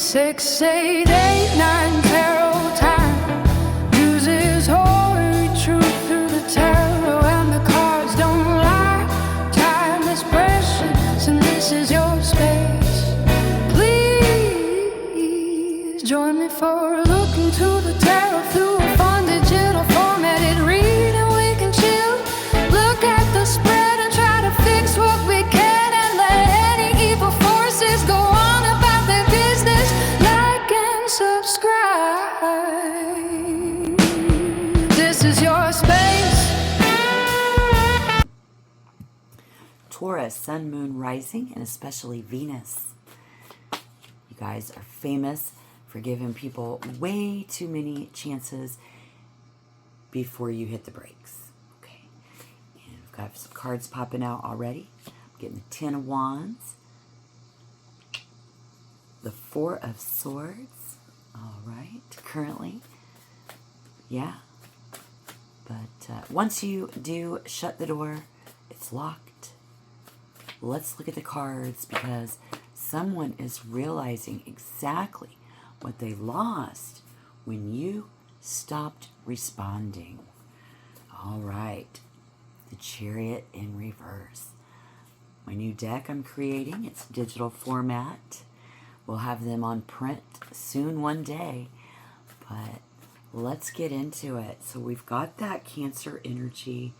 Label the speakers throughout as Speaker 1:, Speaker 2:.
Speaker 1: 6, 8, 8, 9 tarot time. Uses Horary truth through the tarot, and the cards don't lie. Time is precious, and this is your space. Please join me for a look into the tarot through a fun digital formatted read, and we can chill. Look at the spread and try to fix what we can, and let any evil forces go on about their business. Like and subscribe. This is your space.
Speaker 2: Taurus, Sun, Moon, Rising, and especially Venus. You guys are famous for giving people way too many chances before you hit the brakes. Okay, and we've got some cards popping out already. I'm getting the 10 of Wands, the 4 of Swords. All right, currently, yeah. But once you do shut the door, it's locked. Let's look at the cards, because someone is realizing exactly what they lost when you stopped responding. All right, the Chariot in reverse. My new deck I'm creating, it's digital format. We'll have them on print soon one day, but let's get into it. So we've got that Cancer energy.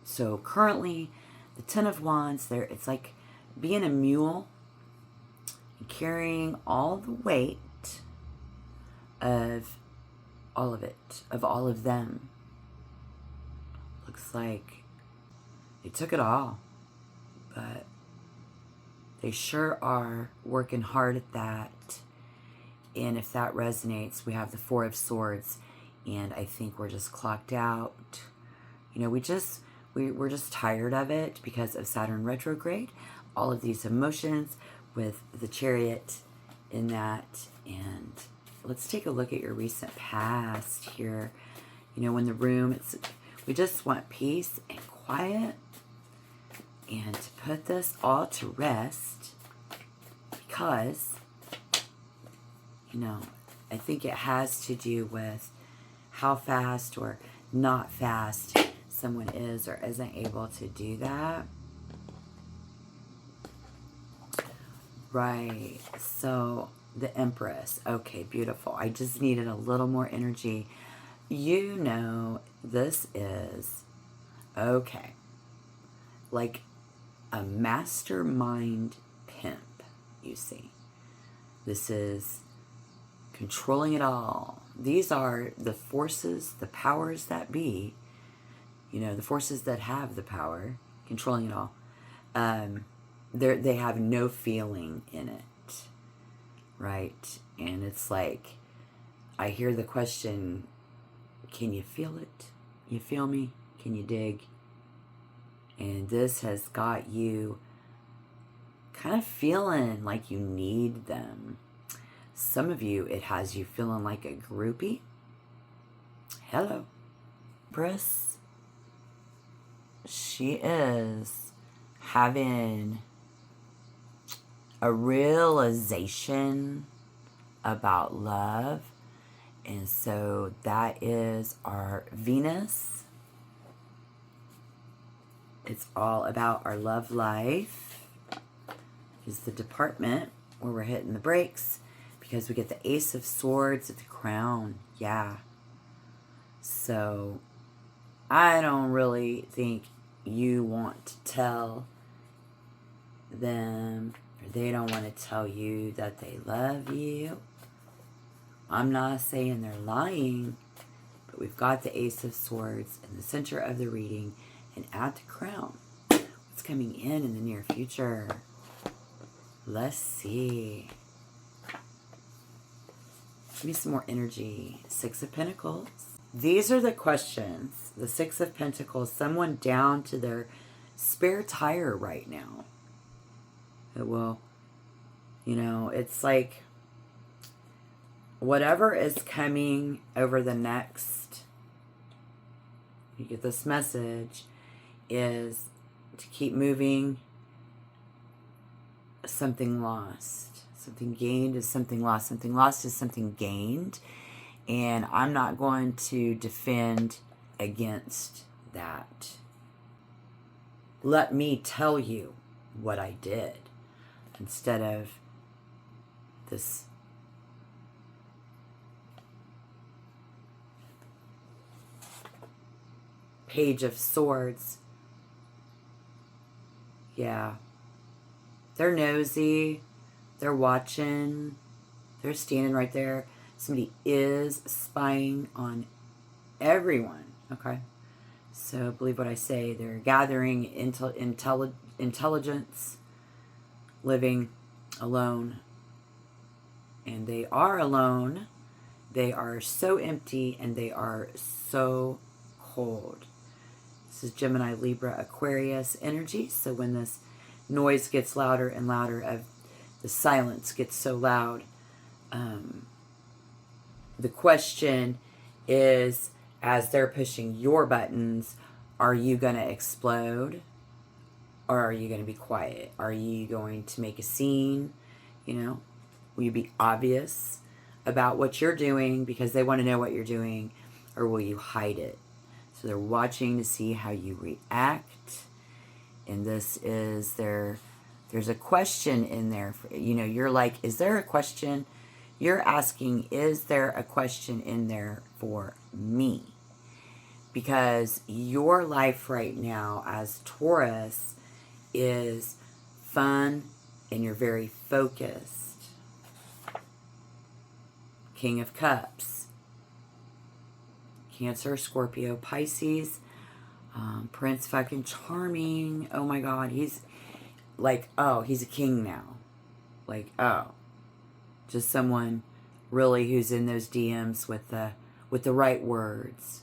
Speaker 2: So currently, the 10 of Wands, there, it's like being a mule and carrying all the weight of all of it, of all of them. Looks like they took it all, but they sure are working hard at that. And if that resonates, we have the 4 of Swords, and I think we're just clocked out. You know, we're just tired of it because of Saturn retrograde, all of these emotions with the Chariot in that. And let's take a look at your recent past here. You know, in the room, we just want peace and quiet, and to put this all to rest, because, you know, I think it has to do with how fast or not fast someone is or isn't able to do that. Right, so the Empress. Okay, beautiful. I just needed a little more energy. You know, this is, okay, like a mastermind pimp, you see. This is controlling it all. These are the forces, the powers that be, you know, the forces that have the power, controlling it all. They have no feeling in it, right? And it's like, I hear the question, can you feel it? You feel me? Can you dig? And this has got you kind of feeling like you need them. Some of you, it has you feeling like a groupie. Hello. Empress, she is having a realization about love. And so that is our Venus. It's all about our love life. Is the department where we're hitting the brakes, because we get the Ace of Swords at the crown. Yeah. So I don't really think you want to tell them, or they don't want to tell you that they love you. I'm not saying they're lying, but we've got the Ace of Swords in the center of the reading, and at the crown, what's coming in the near future? Let's see. Give me some more energy. 6 of Pentacles. These are the questions. The 6 of Pentacles, someone down to their spare tire right now. It will, you know, it's like whatever is coming over the next, you get this message, is to keep moving something lost. Something gained is something lost. Something lost is something gained. And I'm not going to defend against that. Let me tell you what I did instead of this Page of Swords. Yeah. They're nosy. They're watching. They're standing right there. Somebody is spying on everyone. Okay. So believe what I say. They're gathering intelligence, living alone. And they are alone. They are so empty and they are so cold. This is Gemini, Libra, Aquarius energy. So when this noise gets louder and louder, of the silence gets so loud, the question is, as they're pushing your buttons, are you going to explode or are you going to be quiet? Are you going to make a scene? You know, will you be obvious about what you're doing because they want to know what you're doing, or will you hide it? So they're watching to see how you react. And this is there's a question in there. You know, you're like, is there a question? You're asking, is there a question in there for me? Because your life right now as Taurus is fun and you're very focused. King of Cups. Cancer, Scorpio, Pisces. Prince fucking Charming. Oh my God. He's like, oh, he's a king now. Like, oh. Just someone really who's in those DMs with the right words.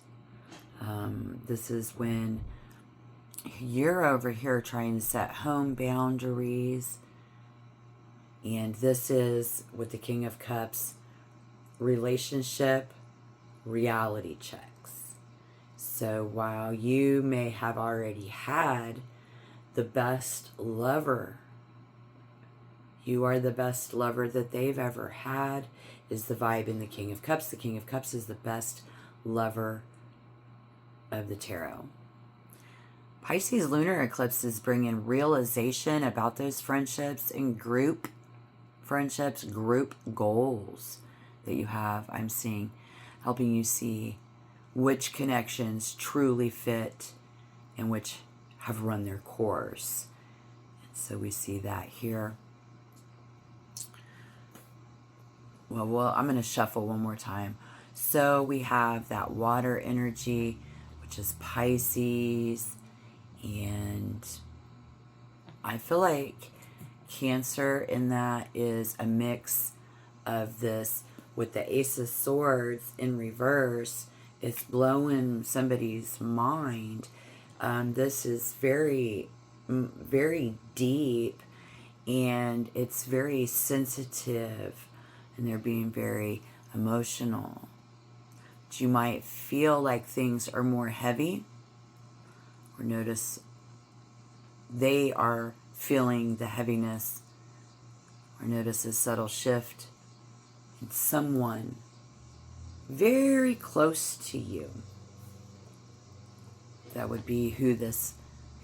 Speaker 2: This is when you're over here trying to set home boundaries. And this is, with the King of Cups, relationship reality checks. So while you may have already had the best lover, you are the best lover that they've ever had, is the vibe in the King of Cups. The King of Cups is the best lover of the tarot. Pisces lunar eclipses bring in realization about those friendships and group friendships, group goals that you have. I'm seeing, helping you see which connections truly fit and which have run their course. And so we see that here. Well, I'm going to shuffle one more time. So we have that water energy, which is Pisces. And I feel like Cancer in that is a mix of this with the Ace of Swords in reverse. It's blowing somebody's mind. This is very, very deep, and it's very sensitive, and they're being very emotional. But you might feel like things are more heavy, or notice they are feeling the heaviness, or notice a subtle shift in someone very close to you. That would be who this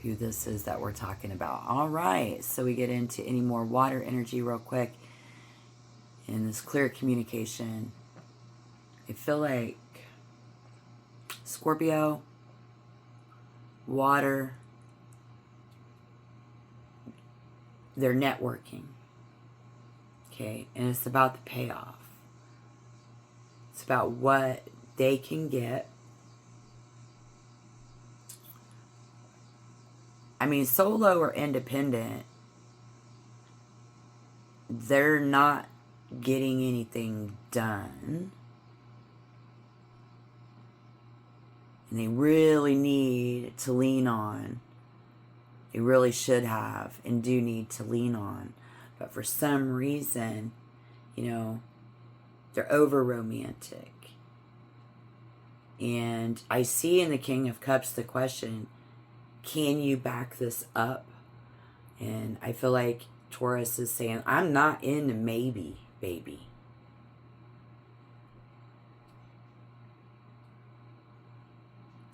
Speaker 2: is that we're talking about. All right, so we get into any more water energy real quick in this clear communication. I feel like Scorpio, water, they're networking. Okay, and it's about the payoff. It's about what they can get. I mean, solo or independent, they're not getting anything done. And they really need to lean on. They really should have and do need to lean on. But for some reason, you know, they're over romantic. And I see in the King of Cups the question, can you back this up? And I feel like Taurus is saying, I'm not in maybe, baby.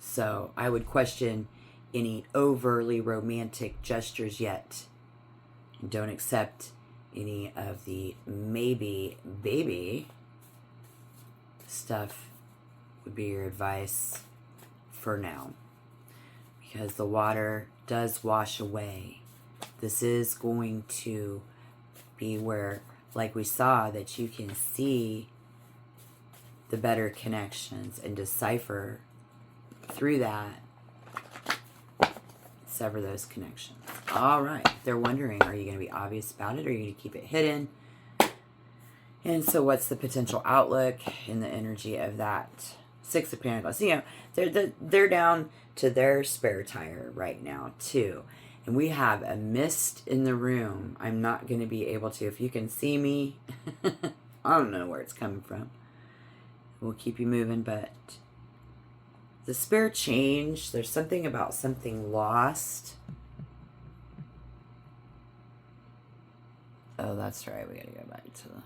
Speaker 2: So I would question any overly romantic gestures yet. And don't accept any of the maybe, baby stuff would be your advice for now. Because the water does wash away. This is going to be where, like we saw, that you can see the better connections and decipher through that, sever those connections. All right. They're wondering, are you going to be obvious about it, or are you going to keep it hidden? And so what's the potential outlook in the energy of that Six of Pentacles? You know, they're down to their spare tire right now, too. And we have a mist in the room. I'm not going to be able to, if you can see me, I don't know where it's coming from. We'll keep you moving, but the spare change, there's something about something lost. Oh, that's right. We got to go back to the...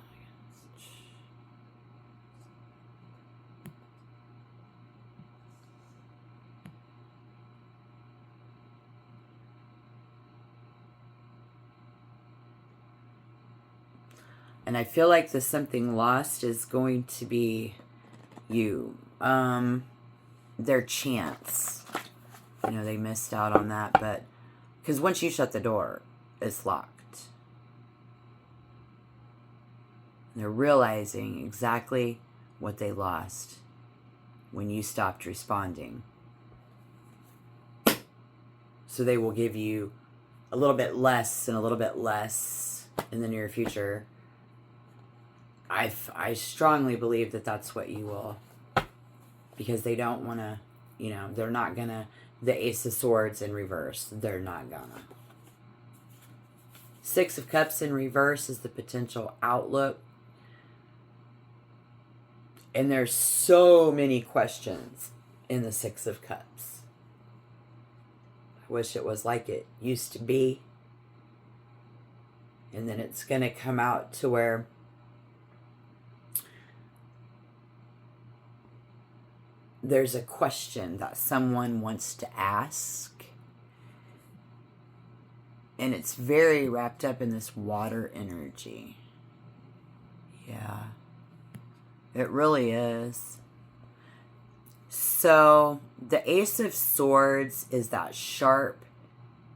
Speaker 2: And I feel like the something lost is going to be you. Their chance. You know, they missed out on that, but... Because once you shut the door, it's locked. They're realizing exactly what they lost when you stopped responding. So they will give you a little bit less and a little bit less in the near future. I strongly believe that that's what you will, because they don't want to, you know, they're not going to, the Ace of Swords in reverse, they're not going to. Six of Cups in reverse is the potential outlook. And there's so many questions in the Six of Cups. I wish it was like it used to be. And then it's going to come out to where there's a question that someone wants to ask. And it's very wrapped up in this water energy. Yeah. It really is. So, the Ace of Swords is that sharp,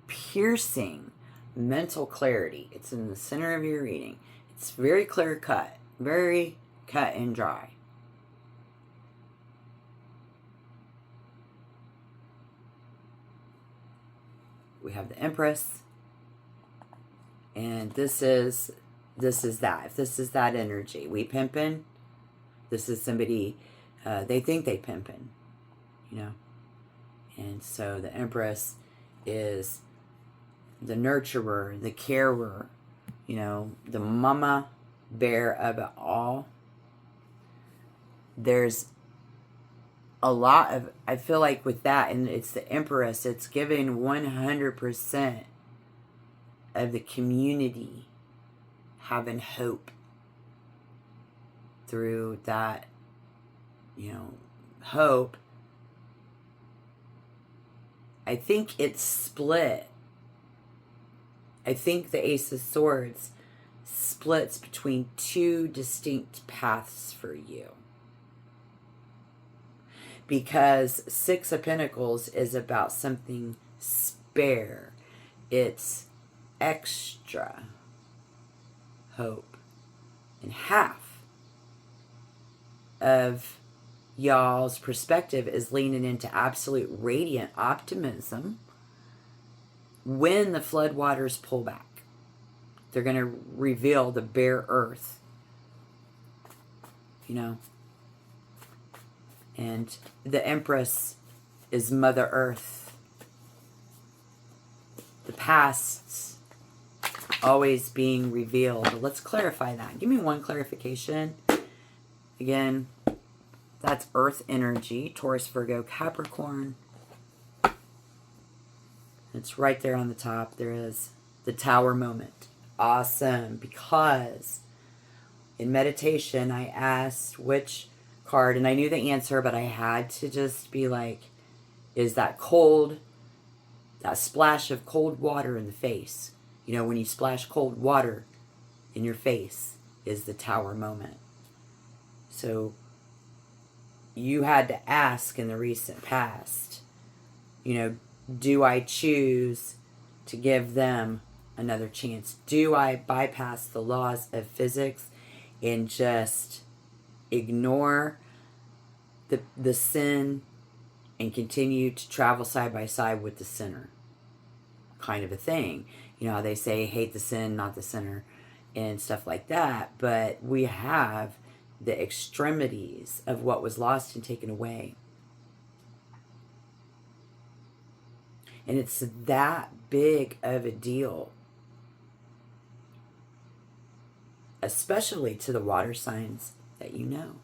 Speaker 2: piercing mental clarity. It's in the center of your reading. It's very clear cut. Very cut and dry. We have the Empress. And this is that. If this is that energy, we pimpin'. This is somebody, they think they pimpin', you know. And so the Empress is the nurturer, the carer, you know, the mama bear of it all. There's a lot of, I feel like with that, and it's the Empress, it's giving 100% of the community having hope through that, you know, hope. I think it's split. I think the Ace of Swords splits between two distinct paths for you. Because Six of Pentacles is about something spare. It's extra hope. And half of y'all's perspective is leaning into absolute radiant optimism when the floodwaters pull back. They're going to reveal the bare earth. You know? And the Empress is Mother Earth. The past's always being revealed. Let's clarify that. Give me one clarification. Again, that's Earth energy. Taurus, Virgo, Capricorn. It's right there on the top. There is the Tower moment. awesome, because in meditation I asked which card, and I knew the answer, but I had to just be like, is that cold, that splash of cold water in the face, you know, when you splash cold water in your face, is the Tower moment. So you had to ask in the recent past, you know, do I choose to give them another chance? Do I bypass the laws of physics and just ignore the sin and continue to travel side by side with the sinner? Kind of a thing. You know how they say hate the sin, not the sinner, and stuff like that. But we have the extremities of what was lost and taken away. And it's that big of a deal, especially to the water signs that you know,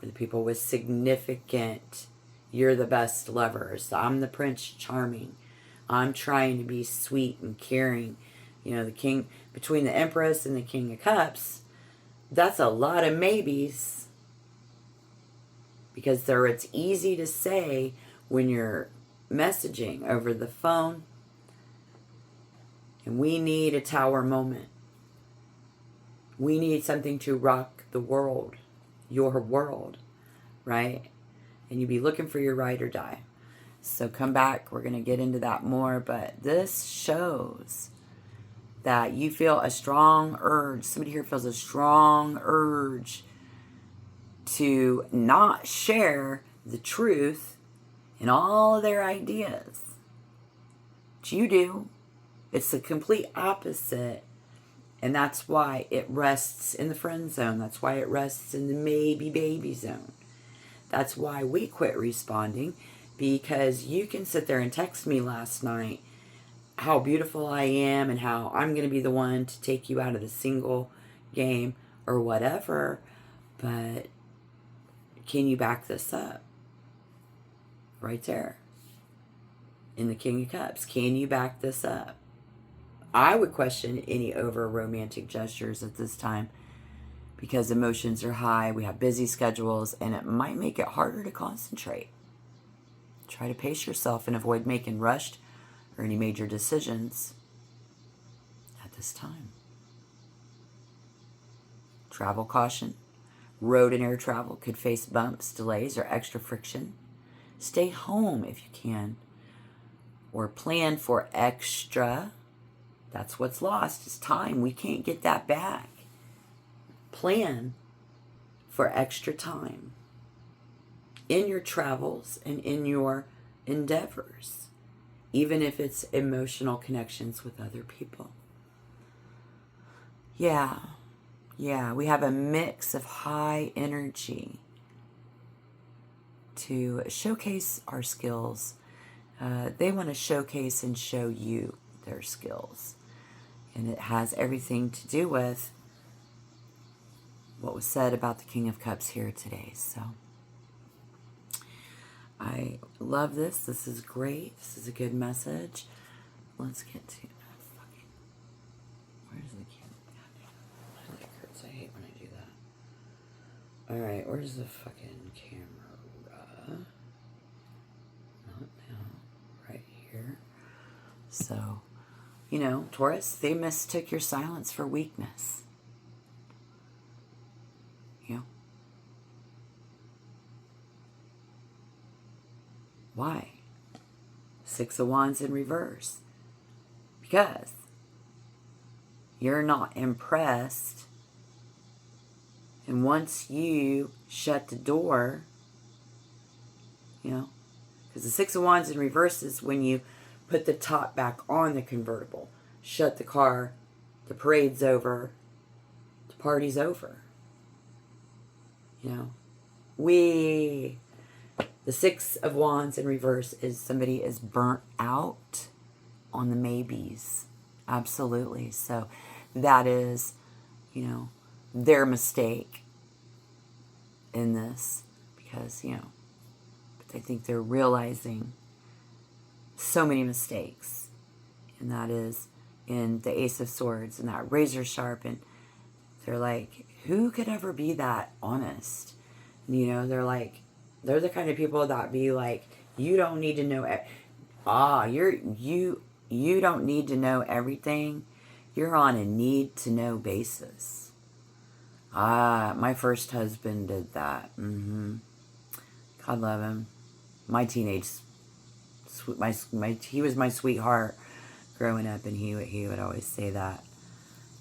Speaker 2: or the people with significant, you're the best lovers, I'm the Prince Charming, I'm trying to be sweet and caring. You know, the king, between the Empress and the King of Cups, that's a lot of maybes. Because it's easy to say when you're messaging over the phone, and we need a Tower moment. We need something to rock the world, your world, right? And you'd be looking for your ride or die. So come back, we're going to get into that more, but this shows that you feel a strong urge. Somebody here feels a strong urge to not share the truth and all of their ideas. But you do. It's the complete opposite. And that's why it rests in the friend zone. That's why it rests in the maybe baby zone. That's why we quit responding, because you can sit there and text me last night how beautiful I am and how I'm going to be the one to take you out of the single game or whatever. But can you back this up? Right there. In the King of Cups. Can you back this up? I would question any over romantic gestures at this time, because emotions are high, we have busy schedules, and it might make it harder to concentrate. Try to pace yourself and avoid making rushed or any major decisions at this time. Travel caution. Road and air travel could face bumps, delays, or extra friction. Stay home if you can, or plan for extra. That's what's lost, is time. We can't get that back. Plan for extra time in your travels and in your endeavors, even if it's emotional connections with other people. Yeah, we have a mix of high energy to showcase our skills. They want to showcase and show you their skills. And it has everything to do with what was said about the King of Cups here today. So I love this. This is great. This is a good message. Let's get to where's the camera? My leg hurts. I hate when I do that. Alright, where's the fucking camera? Not now. Right here. So, you know, Taurus, they mistook your silence for weakness. You know? Why? 6 of Wands in reverse. Because you're not impressed. And once you shut the door, you know, because the 6 of Wands in reverse is when you put the top back on the convertible, shut the car, the parade's over, the party's over. You know, the 6 of Wands in reverse is somebody is burnt out on the maybes. Absolutely. So that is, you know, their mistake in this, because, you know, but I think they're realizing so many mistakes, and that is and the Ace of Swords and that razor sharp, and they're like, who could ever be that honest? You know, they're the kind of people that be like, you don't need to know, you don't need to know everything. You're on a need to know basis. My first husband did that. God love him. My teenage, he was my sweetheart growing up, and he would always say that.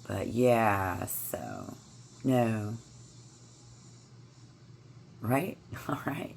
Speaker 2: But yeah, so no. Right? All right.